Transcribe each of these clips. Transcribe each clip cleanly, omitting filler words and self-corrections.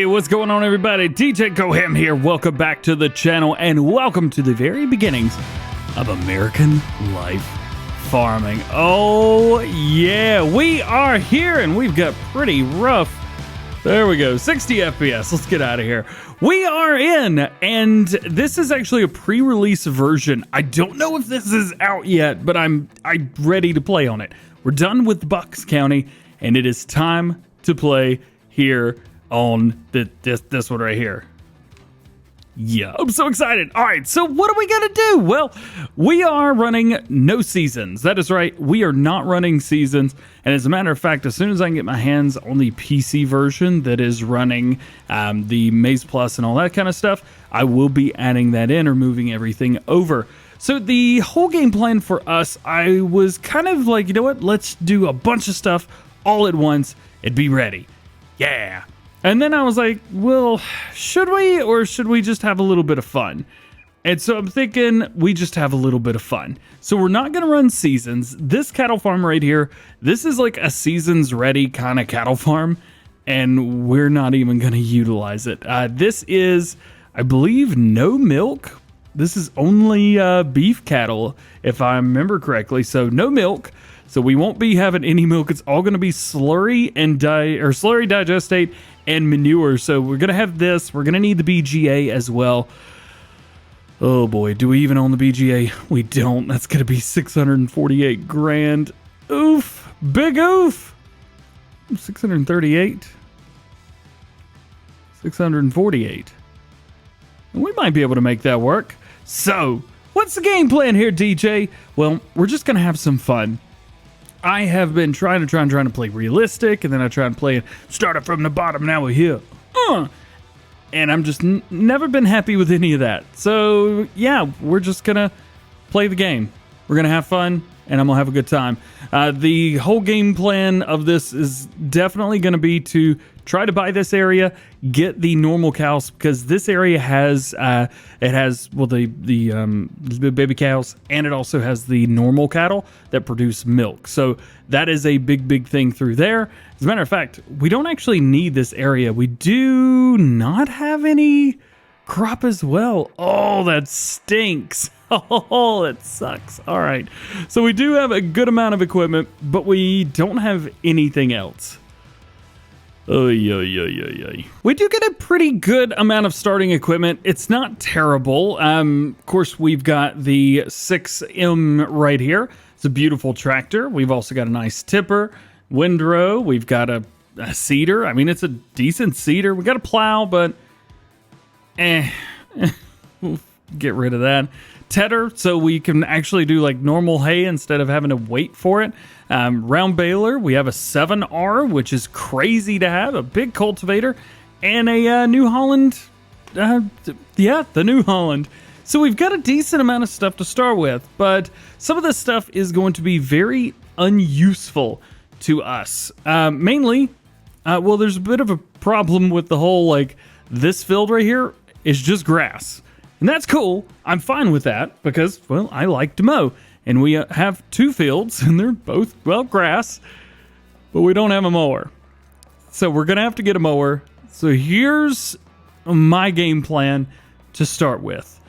Hey, what's going on, everybody? DjGoHam here. Welcome back to the channel and welcome to the very beginnings of American life farming. Oh yeah, we are here and we've got pretty rough. There we go, 60 FPS. Let's get out of here. We are in, and this is actually a pre-release version. I don't know if this is out yet, but I'm ready to play on it. We're done with Bucks County, and it is time to play here on this one right here. Yeah, I'm so excited. All right, so what are we gonna do? Well, we are running no seasons. That is right, we are not running seasons. And as a matter of fact, as soon as I can get my hands on the PC version that is running the Maze Plus and all that kind of stuff, I will be adding that in or moving everything over. So the whole game plan for us, I was kind of like, you know what? Let's do a bunch of stuff all at once and be ready. Yeah. And then I was like, well, should we, or should we just have a little bit of fun? And so I'm thinking we just have a little bit of fun. So we're not going to run seasons. This cattle farm right here, this is like a seasons ready kind of cattle farm, and we're not even going to utilize it. This is, I believe, no milk. This is only beef cattle, if I remember correctly. So no milk. So we won't be having any milk. It's all going to be slurry and slurry digestate and manure. So we're going to have this. We're going to need the BGA as well. Oh boy, do we even own the BGA? We don't. That's going to be 648 grand. Oof. Big oof. 638. 648. We might be able to make that work. So, what's the game plan here, DJ? Well, we're just going to have some fun. I have been trying to play realistic, and then I try and play it, started from the bottom, now we're here. And I'm just never been happy with any of that. So, yeah, we're just going to play the game. We're going to have fun, and I'm going to have a good time. The whole game plan of this is definitely going to be to try to buy this area, get the normal cows, because this area has well, the baby cows, and it also has the normal cattle that produce milk. So that is a big thing through there. As a matter of fact, we don't actually need this area. We do not have any crop as well. Oh, that stinks. Oh, that sucks. All right. So we do have a good amount of equipment, but we don't have anything else. We do get a pretty good amount of starting equipment. It's not terrible. Of course, we've got the 6M right here. It's a beautiful tractor. We've also got a nice tipper, windrow. We've got a seeder. I mean, it's a decent seeder. We got a plow, but we'll get rid of that. Tedder, so we can actually do like normal hay instead of having to wait for it. Round baler, we have a 7R, which is crazy to have, a big cultivator, and a New Holland. The New Holland. So we've got a decent amount of stuff to start with, but some of this stuff is going to be very unuseful to us. Mainly, well, there's a bit of a problem with the whole, like, this field right here is just grass. And that's cool. I'm fine with that because, well, I like to mow. And we have two fields, and they're both, well, grass. But we don't have a mower. So we're going to have to get a mower. So here's my game plan to start with.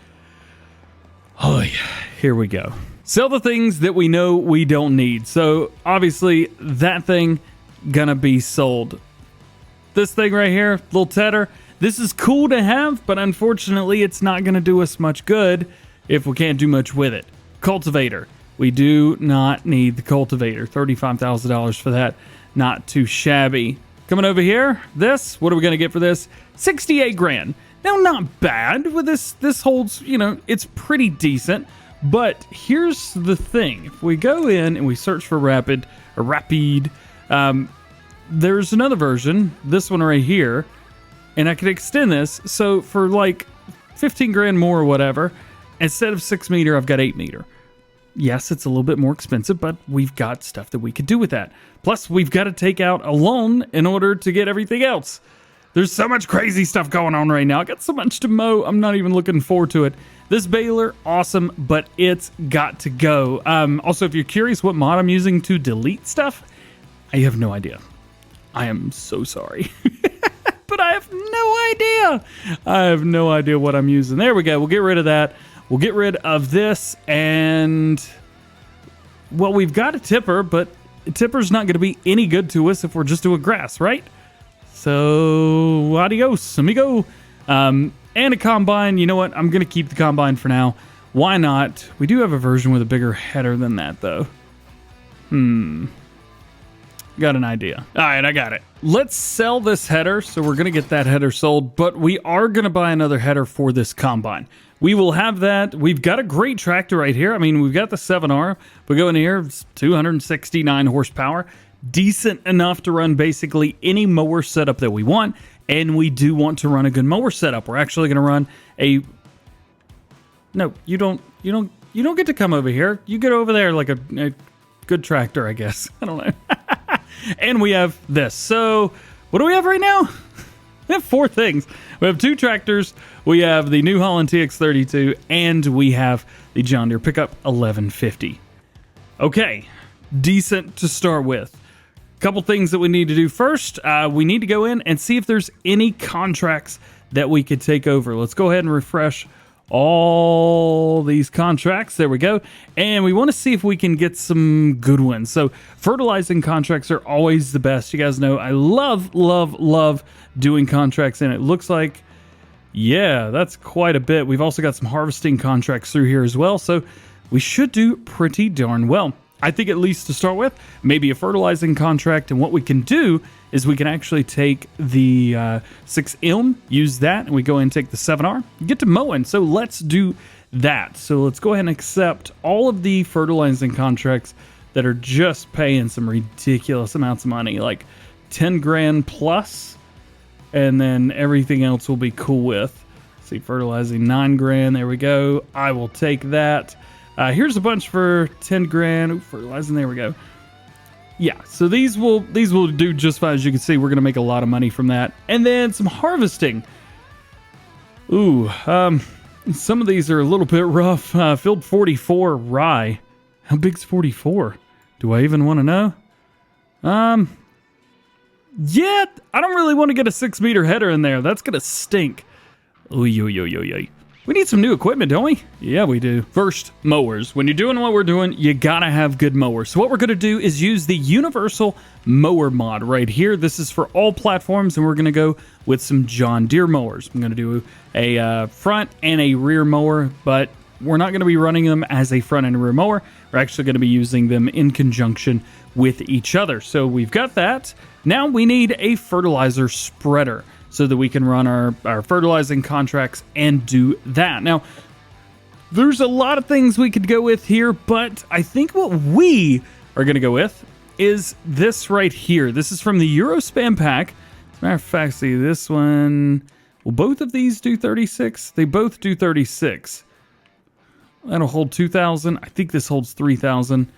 Oh, yeah. Here we go. Sell the things that we know we don't need. So, obviously, that thing gonna be sold. This thing right here, little tedder. This is cool to have, but unfortunately it's not going to do us much good if we can't do much with it. Cultivator. We do not need the cultivator. $35,000 for that. Not too shabby. Coming over here, this, what are we going to get for this? 68 grand. Now, not bad with this. This holds, you know, it's pretty decent. But here's the thing. If we go in and we search for Rapid, there's another version, this one right here. And I could extend this, so for like 15 grand more or whatever, instead of 6 meter, I've got 8 meter. Yes, it's a little bit more expensive, but we've got stuff that we could do with that. Plus, we've got to take out a loan in order to get everything else. There's so much crazy stuff going on right now. I got so much to mow, I'm not even looking forward to it. This baler, awesome, but it's got to go. Also, if you're curious what mod I'm using to delete stuff, I have no idea. I am so sorry. but I have no idea. I have no idea what I'm using. There we go. We'll get rid of that. We'll get rid of this, and well, we've got a tipper, but a tipper's not going to be any good to us if we're just doing grass, right? So, adios, amigo. And a combine. You know what? I'm going to keep the combine for now. Why not? We do have a version with a bigger header than that, though. Got an idea. All right, I got it. Let's sell this header. So we're going to get that header sold, but we are going to buy another header for this combine. We will have that. We've got a great tractor right here. I mean, we've got the 7R. We go in here, it's 269 horsepower. Decent enough to run basically any mower setup that we want. And we do want to run a good mower setup. We're actually going to run a... No, you don't get to come over here. You get over there like a good tractor, I guess. I don't know. And we have this. So what do we have right now? We have 4 things. We have 2 tractors. We have the New Holland TX32, and we have the John Deere Pickup 1150. Okay, decent to start with. Couple things that we need to do first. We need to go in and see if there's any contracts that we could take over. Let's go ahead and refresh all these contracts. There we go. And we want to see if we can get some good ones. So fertilizing contracts are always the best. You guys know I love doing contracts, and it looks like, yeah, that's quite a bit. We've also got some harvesting contracts through here as well. So we should do pretty darn well. I think at least to start with, maybe a fertilizing contract. And what we can do is we can actually take the 6 Ilm, use that, and we go ahead and take the 7R, get to mowing. So let's do that. So let's go ahead and accept all of the fertilizing contracts that are just paying some ridiculous amounts of money, like 10 grand plus, and then everything else will be cool with. Let's see, fertilizing 9 grand. There we go. I will take that. Here's a bunch for 10 grand. Ooh, fertilizing, there we go. Yeah, so these will do just fine. As you can see, we're going to make a lot of money from that. And then some harvesting. Ooh, some of these are a little bit rough. Field 44 rye. How big's 44? Do I even want to know? Yeah, I don't really want to get a 6-meter header in there. That's going to stink. Oy. We need some new equipment, don't we? Yeah, we do. First, mowers. When you're doing what we're doing, you gotta have good mowers. So what we're gonna do is use the universal mower mod right here. This is for all platforms, and we're gonna go with some John Deere mowers. I'm gonna do a front and a rear mower, but we're not gonna be running them as a front and rear mower. We're actually gonna be using them in conjunction with each other. So we've got that. Now we need a fertilizer spreader, so that we can run our fertilizing contracts and do that. Now, there's a lot of things we could go with here, but I think what we are going to go with is this right here. This is from the Eurospam pack. As a matter of fact, see this one. Will both of these do 36? They both do 36. That'll hold 2,000. I think this holds 3,000.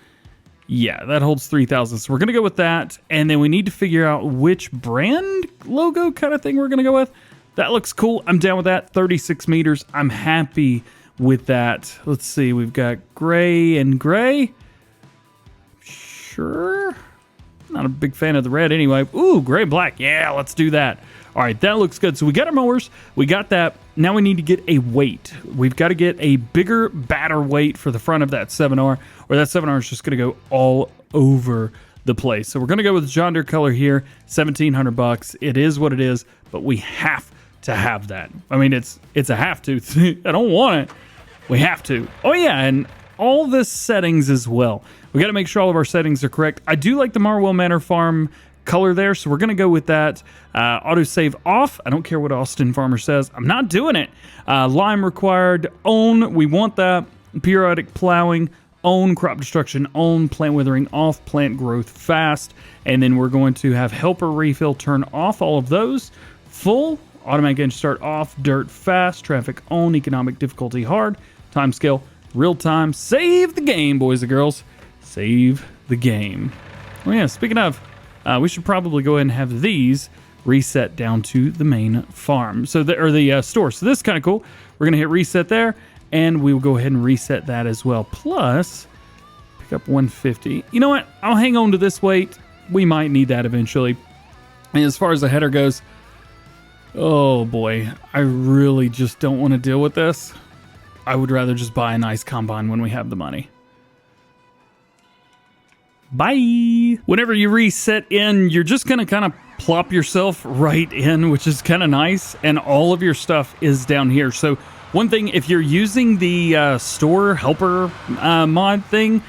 Yeah, that holds 3,000. So we're going to go with that. And then we need to figure out which brand logo kind of thing we're going to go with. That looks cool. I'm down with that. 36 meters. I'm happy with that. Let's see. We've got gray and gray. Sure. Not a big fan of the red anyway. Ooh, gray and black. Yeah, let's do that. All right, that looks good. So we got our mowers. We got that. Now we need to get a weight. We've got to get a bigger batter weight for the front of that 7R, or that 7R is just going to go all over the place. So we're going to go with the John Deere color here, $1,700. It is what it is, but we have to have that. I mean, it's a have to. I don't want it. We have to. Oh yeah, and all the settings as well. We got to make sure all of our settings are correct. I do like the Marwell Manor Farm color there, so we're going to go with that. Autosave off. I don't care what Austin Farmer says. I'm not doing it. Lime required. Own. We want that. Periodic plowing. On crop destruction. On plant withering off. Plant growth fast. And then we're going to have helper refill turn off. All of those. Full. Automatic engine start off. Dirt fast. Traffic on. Economic difficulty hard. Time scale real time. Save the game, boys and girls. Save the game. Oh yeah, speaking of, we should probably go ahead and have these reset down to the main farm. So the store. So this is kind of cool. We're going to hit reset there, and we will go ahead and reset that as well. Plus, pick up 150. You know what? I'll hang on to this weight. We might need that eventually. And as far as the header goes, Oh boy, I really just don't want to deal with this. I would rather just buy a nice combine when we have the money. Bye. Whenever you reset in, you're just going to kind of plop yourself right in, which is kind of nice. And all of your stuff is down here. So one thing, if you're using the store helper mod thing,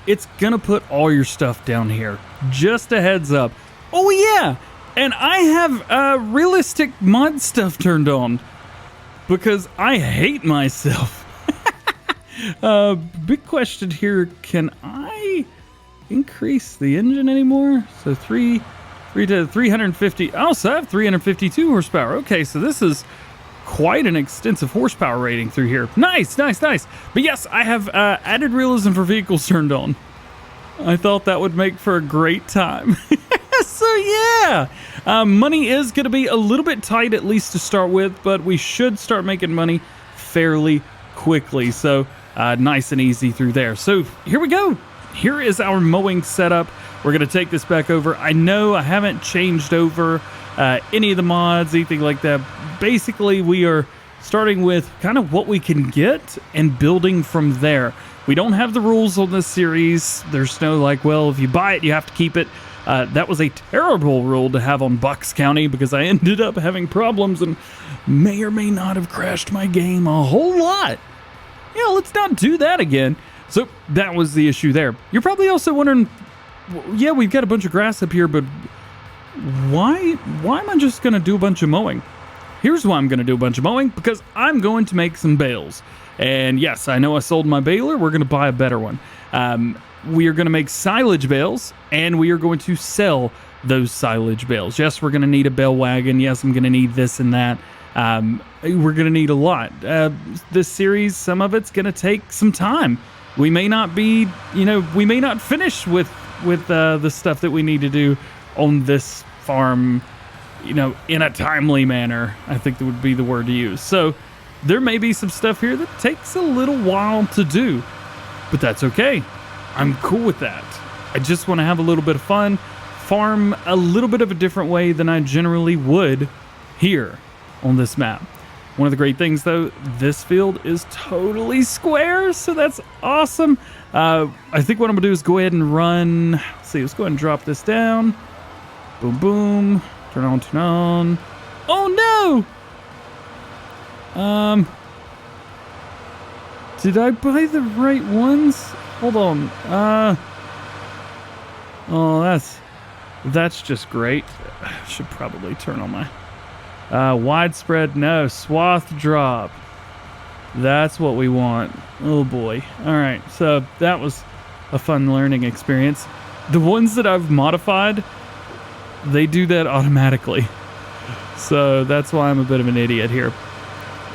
it's going to put all your stuff down here. Just a heads up. Oh yeah. And I have realistic mod stuff turned on because I hate myself. Big question here. Can I increase the engine anymore? So 3 to 350. Oh, so I have 352 horsepower. Okay, so this is quite an extensive horsepower rating through here. Nice, nice, nice. But yes, I have added realism for vehicles turned on. I thought that would make for a great time. So yeah, money is going to be a little bit tight, at least to start with, but we should start making money fairly quickly. So nice and easy through there. So here we go. Here is our mowing setup. We're going to take this back over. I know I haven't changed over any of the mods, anything like that. Basically, we are starting with kind of what we can get and building from there. We don't have the rules on this series. There's no like, well, if you buy it, you have to keep it. That was a terrible rule to have on Bucks County because I ended up having problems and may or may not have crashed my game a whole lot. Yeah, let's not do that again. So that was the issue there. You're probably also wondering, yeah, we've got a bunch of grass up here, but why am I just going to do a bunch of mowing? Here's why I'm going to do a bunch of mowing, because I'm going to make some bales. And yes, I know I sold my baler. We're going to buy a better one. We are going to make silage bales, and we are going to sell those silage bales. Yes, we're going to need a bale wagon. Yes, I'm going to need this and that. We're going to need a lot. This series, some of it's going to take some time. We may not be, we may not finish with the stuff that we need to do on this farm, in a timely manner. I think that would be the word to use. So there may be some stuff here that takes a little while to do, but that's okay. I'm cool with that. I just want to have a little bit of fun, farm a little bit of a different way than I generally would here on this map. One of the great things, though, this field is totally square, so that's awesome. I think what I'm going to do is go ahead and run. Let's see, let's go ahead and drop this down. Boom, boom. Turn on, turn on. Oh, no! Did I buy the right ones? Hold on. Oh, that's just great. I should probably turn on my widespread. No, swath drop. That's what we want. Oh boy. All right. So that was a fun learning experience. The ones that I've modified, they do that automatically. So that's why I'm a bit of an idiot here.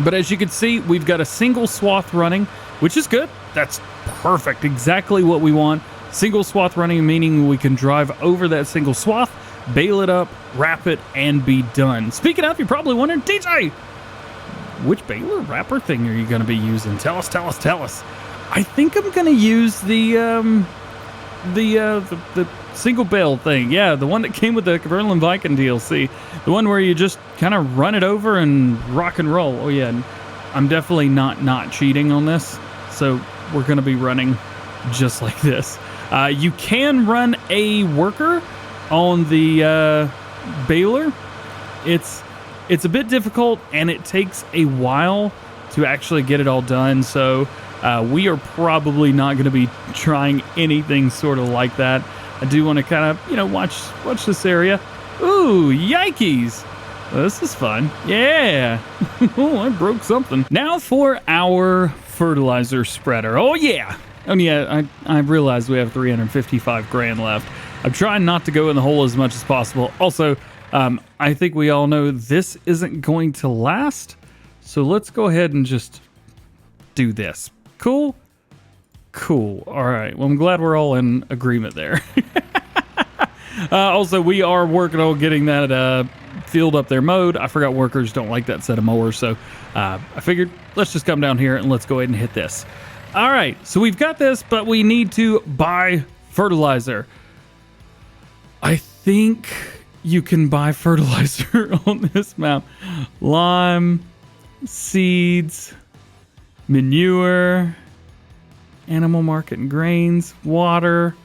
But as you can see, we've got a single swath running, which is good. That's perfect. Exactly what we want. Single swath running, meaning we can drive over that single swath, bale it up, wrap it, and be done. Speaking of, you're probably wondering, DJ, which baler wrapper thing are you going to be using? Tell us, tell us, tell us. I think I'm going to use the single bale thing. Yeah, the one that came with the Fertilizing Viking DLC. The one where you just kind of run it over and rock and roll. Oh yeah, and I'm definitely not cheating on this. So we're going to be running just like this. You can run a worker on the baler. It's a bit difficult, and it takes a while to actually get it all done. So we are probably not going to be trying anything sort of like that. I do want to kind of, watch this area. Ooh, yikes. Well, this is fun. Yeah. Oh, I broke something. Now for our fertilizer spreader. Oh, yeah. Oh, yeah, I realize we have 355 grand left. I'm trying not to go in the hole as much as possible. Also, I think we all know this isn't going to last. So let's go ahead and just do this. Cool? Cool. All right. Well, I'm glad we're all in agreement there. Also, we are working on getting that field up there mowed. I forgot workers don't like that set of mowers, so I figured let's just come down here and let's go ahead and hit this. All right. So we've got this, but we need to buy fertilizer. I think you can buy fertilizer on this map. Lime, seeds, manure, animal market and grains, water,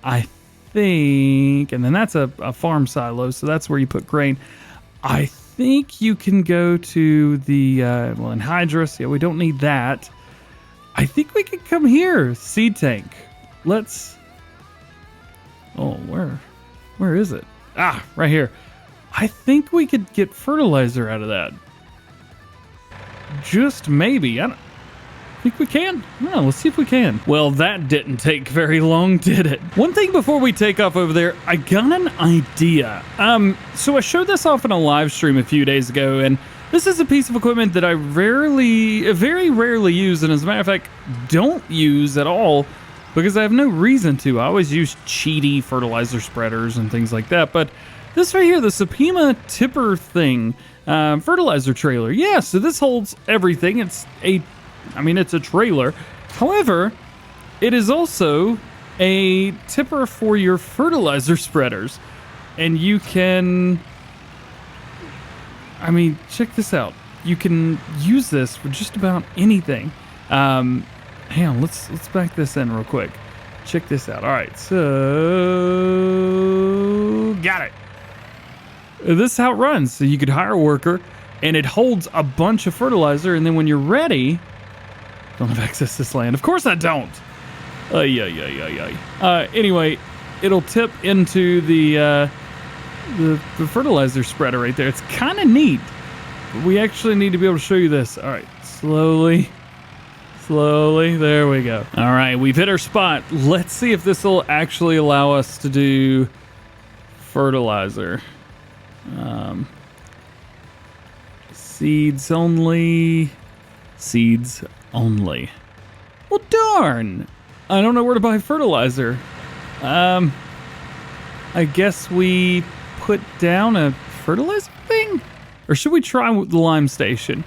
I think, and then that's a farm silo, so that's where you put grain. I think you can go to the, well, anhydrous, yeah, we don't need that. I think we could come here, seed tank. Let's, oh, where is it? Ah, right here. I think we could get fertilizer out of that. Just maybe. I don't think we can. No, let's see if we can. Well, that didn't take very long, did it? One thing before we take off over there, I got an idea. So I showed this off in a live stream a few days ago, and this is a piece of equipment that I very rarely use, and as a matter of fact, don't use at all because I have no reason to. I always use cheaty fertilizer spreaders and things like that, but this right here, the Supima tipper thing, fertilizer trailer. Yeah, so this holds everything. It's a trailer. However, it is also a tipper for your fertilizer spreaders. And you can, check this out. You can use this for just about anything. Hang on, let's back this in real quick. Check this out. All right, so got it. This is how it runs. So you could hire a worker, and it holds a bunch of fertilizer, and then when you're ready, don't have access to this land. Of course I don't. Anyway, it'll tip into the fertilizer spreader right there. It's kind of neat. We actually need to be able to show you this. All right, slowly. There we go. All right, we've hit our spot. Let's see if this will actually allow us to do fertilizer. Seeds only. Well, darn. I don't know where to buy fertilizer. I guess we put down a fertilizer thing? Or should we try the lime station?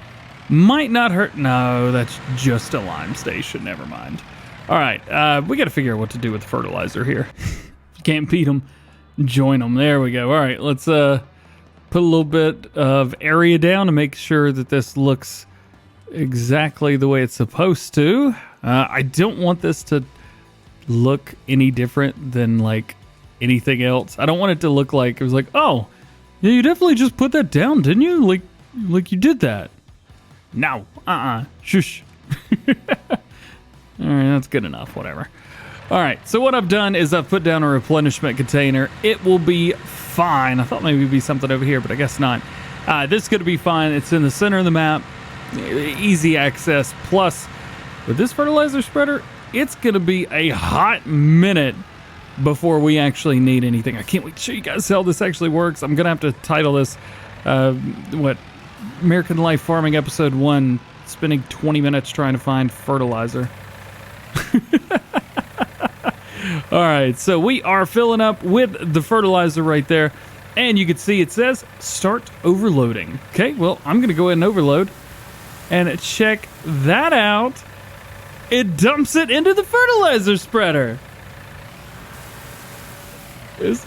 Might not hurt. No, that's just a lime station. Never mind. All right, we got to figure out what to do with the fertilizer here. Can't beat them. Join them. There we go. All right, let's put a little bit of area down to make sure that this looks exactly the way it's supposed to. I don't want this to look any different than like anything else. I don't want it to look like it was like, oh, yeah, you definitely just put that down, didn't you? Like you did that. No, shush. All right, that's good enough, whatever. All right, so what I've done is I've put down a replenishment container. It will be fine. I thought maybe it'd be something over here, but I guess not. This is going to be fine. It's in the center of the map. Easy access. Plus, with this fertilizer spreader, it's going to be a hot minute before we actually need anything. I can't wait to show you guys how this actually works. I'm going to have to title this, American Life Farming Episode 1, spending 20 minutes trying to find fertilizer. All right, so we are filling up with the fertilizer right there, and you can see it says start overloading. Okay, well, I'm going to go ahead and overload, and check that out. It dumps it into the fertilizer spreader. It's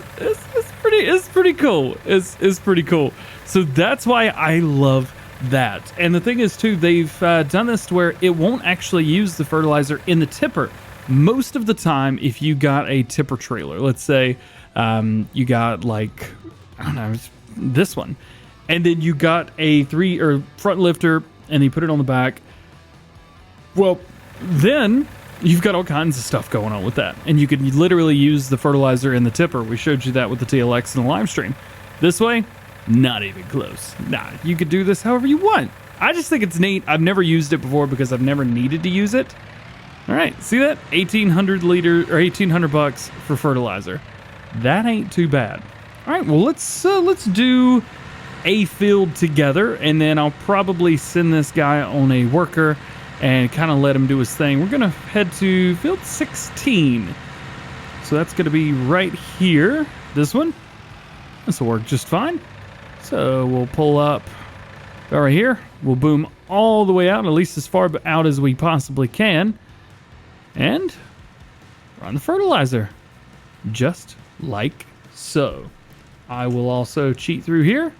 pretty cool. It's pretty cool. So that's why I love that. And the thing is, too, they've done this to where it won't actually use the fertilizer in the tipper. Most of the time, if you got a tipper trailer, let's say you got like, I don't know, this one, and then you got a front lifter and you put it on the back, well, then you've got all kinds of stuff going on with that. And you could literally use the fertilizer in the tipper. We showed you that with the TLX and the live stream. This way, not even close. Nah, you could do this however you want. I just think it's neat. I've never used it before because I've never needed to use it. All right, see that? 1,800 liter or $1,800 for fertilizer. That ain't too bad. All right, well let's do a field together, and then I'll probably send this guy on a worker and kind of let him do his thing. We're gonna head to field 16. So that's gonna be right here. This one. This will work just fine. So we'll pull up right here. We'll boom all the way out, at least as far out as we possibly can. And run the fertilizer. Just like So I will also cheat through here.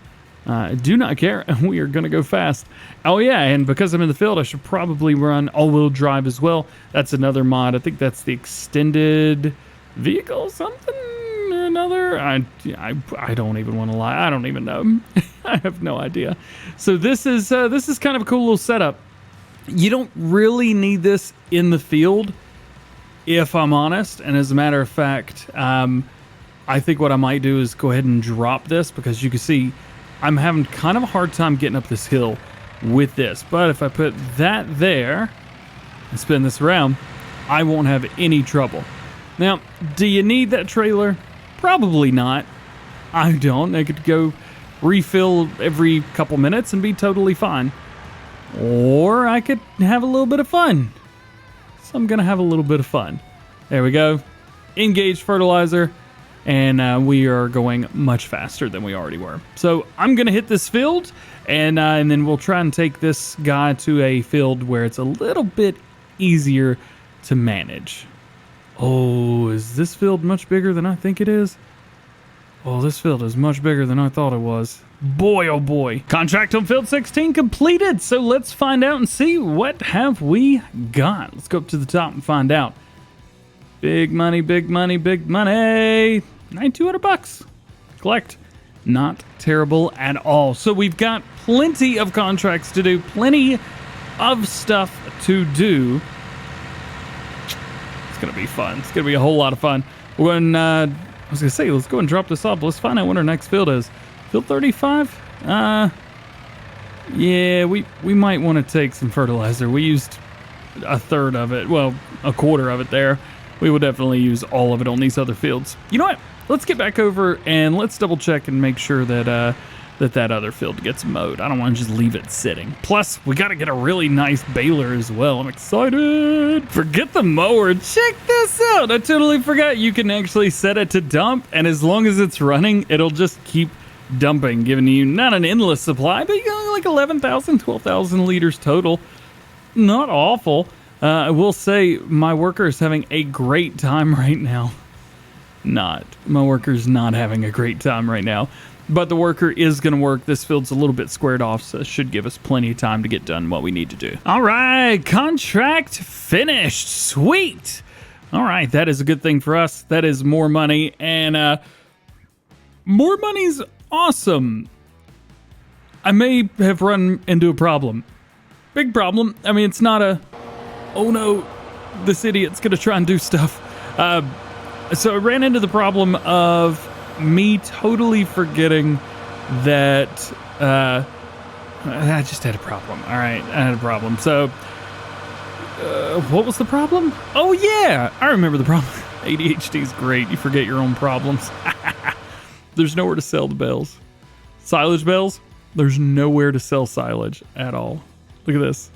Do not care. We are going to go fast. Oh, yeah, and because I'm in the field, I should probably run all-wheel drive as well. That's another mod. I think that's the extended vehicle something or another. I don't even want to lie. I don't even know. I have no idea. So this is kind of a cool little setup. You don't really need this in the field, if I'm honest. And as a matter of fact, I think what I might do is go ahead and drop this, because you can see I'm having kind of a hard time getting up this hill with this. But if I put that there and spin this around, I won't have any trouble. Now, do you need that trailer? Probably not. I don't. I could go refill every couple minutes and be totally fine. Or I could have a little bit of fun. So I'm going to have a little bit of fun. There we go. Engage fertilizer. And we are going much faster than we already were. So I'm going to hit this field, and then we'll try and take this guy to a field where it's a little bit easier to manage. Oh, is this field much bigger than I think it is? Oh, this field is much bigger than I thought it was. Boy, oh boy. Contract on field 16 completed. So let's find out and see what have we got. Let's go up to the top and find out. Big money, big money, big money. $9,200 collect. Not terrible at all. So we've got plenty of contracts to do, plenty of stuff to do. It's gonna be fun. It's gonna be a whole lot of fun. When I was gonna say, let's go and drop this off. Let's find out what our next field is. Field 35. Yeah, we might want to take some fertilizer. We used a third of it, well, a quarter of it there. We will definitely use all of it on these other fields. You know what? Let's get back over and let's double check and make sure that that other field gets mowed. I don't want to just leave it sitting. Plus, we got to get a really nice baler as well. I'm excited. Forget the mower. Check this out. I totally forgot you can actually set it to dump, and as long as it's running, it'll just keep dumping, giving you not an endless supply, but like 11,000, 12,000 liters total. Not awful. I will say my worker is having a great time right now. My worker's not having a great time right now. But the worker is going to work. This field's a little bit squared off, so it should give us plenty of time to get done what we need to do. All right, contract finished. Sweet. All right, that is a good thing for us. That is more money, and more money's awesome. I may have run into a problem. Big problem. I mean, it's not a, oh no, this idiot's going to try and do stuff. So I ran into the problem of me totally forgetting that I just had a problem. All right, I had a problem. So what was the problem? Oh yeah, I remember the problem. ADHD is great. You forget your own problems. There's nowhere to sell the bales. Silage bales, there's nowhere to sell silage at all. Look at this.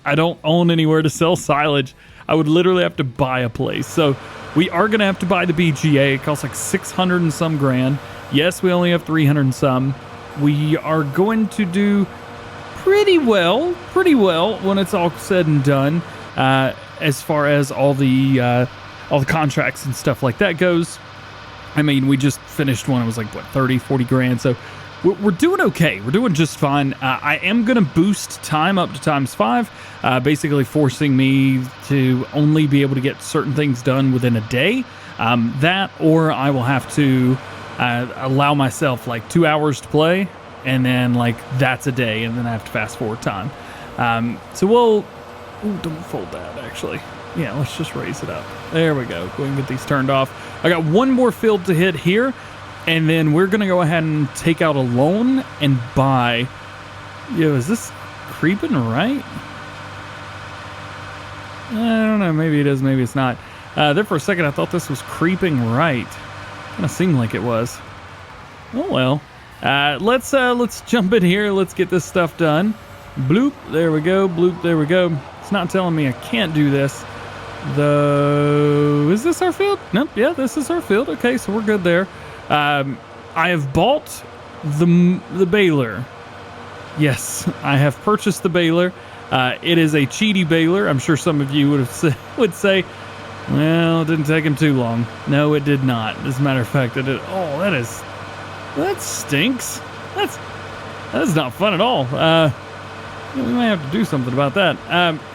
I don't own anywhere to sell silage. I would literally have to buy a place. So we are going to have to buy the BGA. It costs like 600 and some grand. Yes, we only have 300 and some. We are going to do pretty well when it's all said and done, as far as all the contracts and stuff like that goes. I mean, we just finished one. It was like, what, 30, 40 grand. So we're doing okay. We're doing just fine. I am going to boost time up to ×5, basically forcing me to only be able to get certain things done within a day. That, or I will have to allow myself like 2 hours to play, and then like that's a day, and then I have to fast forward time. So we'll... Ooh, don't fold that, actually. Yeah, let's just raise it up. There we go. Go and get these turned off. I got one more field to hit here, and then we're going to go ahead and take out a loan and buy... Yo, is this creeping right? I don't know. Maybe it is. Maybe it's not. There for a second, I thought this was creeping right. Kind of seemed like it was. Oh, well. Let's jump in here. Let's get this stuff done. Bloop. There we go. Bloop. There we go. It's not telling me I can't do this. Though, is this our field? Nope. Yeah, this is our field. Okay, so we're good there. I have bought the baler. Yes, I have purchased the baler. It is a cheaty baler. I'm sure some of you would say, Well, it didn't take him too long. No, it did not. As a matter of fact, it did. Oh, that stinks. That is not fun at all. We might have to do something about that.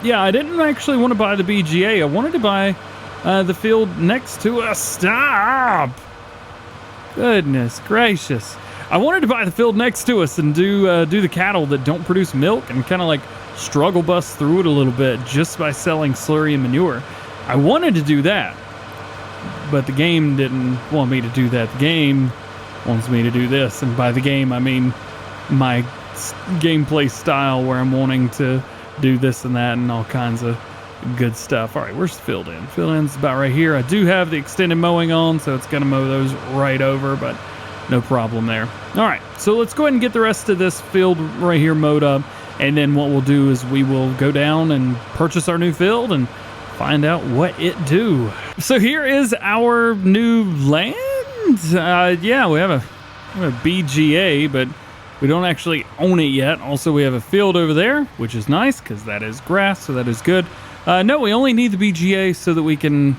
Yeah, I didn't actually want to buy the BGA. I wanted to buy the field next to us. Stop! Goodness gracious. I wanted to buy the field next to us and do the cattle that don't produce milk and kind of like struggle bust through it a little bit just by selling slurry and manure. I wanted to do that, but the game didn't want me to do that. The game wants me to do this, and by the game I mean my gameplay style where I'm wanting to do this and that and all kinds of good stuff. All right, where's the field in? Field in's about right here. I do have the extended mowing on, so it's going to mow those right over, but no problem there. All right, so let's go ahead and get the rest of this field right here mowed up, and then what we'll do is we will go down and purchase our new field and find out what it do. So here is our new land. Yeah, we have a BGA, but we don't actually own it yet. Also, we have a field over there, which is nice because that is grass, so that is good. No, we only need the BGA so that we can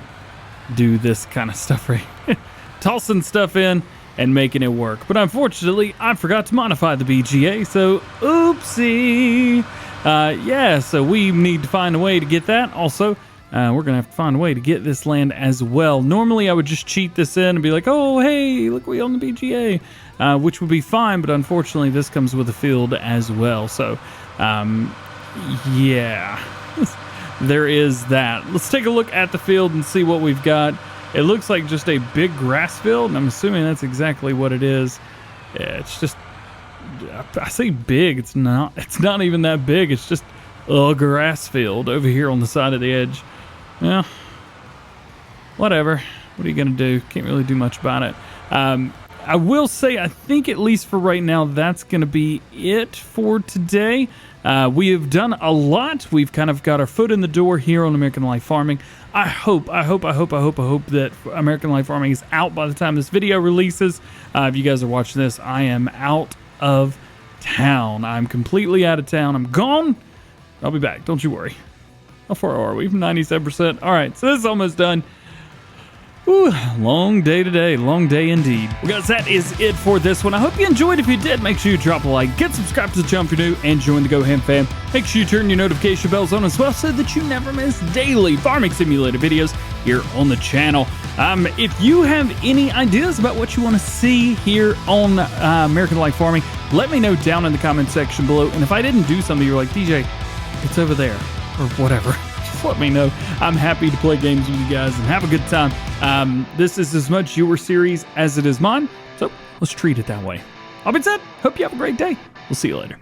do this kind of stuff right here. Tossing stuff in and making it work. But unfortunately, I forgot to modify the BGA, so oopsie. Yeah, so we need to find a way to get that. Also, we're going to have to find a way to get this land as well. Normally, I would just cheat this in and be like, oh, hey, look, we own the BGA, which would be fine. But unfortunately, this comes with a field as well. So, yeah, there is that. Let's take a look at the field and see what we've got. It looks like just a big grass field, and I'm assuming that's exactly what it is. Yeah, it's just, I say big, it's not even that big. It's just a grass field over here on the side of the edge. Yeah, whatever. What are you gonna do? Can't really do much about it. I will say, I think at least for right now, that's gonna be it for today. We have done a lot. We've kind of got our foot in the door here on American Life Farming. I hope that American Life Farming is out by the time this video releases. If you guys are watching this, I am out of town. I'm completely out of town. I'm gone. I'll be back. Don't you worry. How far are we? 97%. All right, so this is almost done. Whew, long day today. Long day indeed. Well, guys, that is it for this one. I hope you enjoyed. If you did, make sure you drop a like, get subscribed to the channel if you're new, and join the GoHam fam. Make sure you turn your notification bells on as well so that you never miss daily farming simulator videos here on the channel. If you have any ideas about what you want to see here on American Life Farming, let me know down in the comment section below. And if I didn't do something, you're like, DJ, it's over there, or whatever. Just let me know. I'm happy to play games with you guys and have a good time. This is as much your series as it is mine, so let's treat it that way. All being said, hope you have a great day. We'll see you later.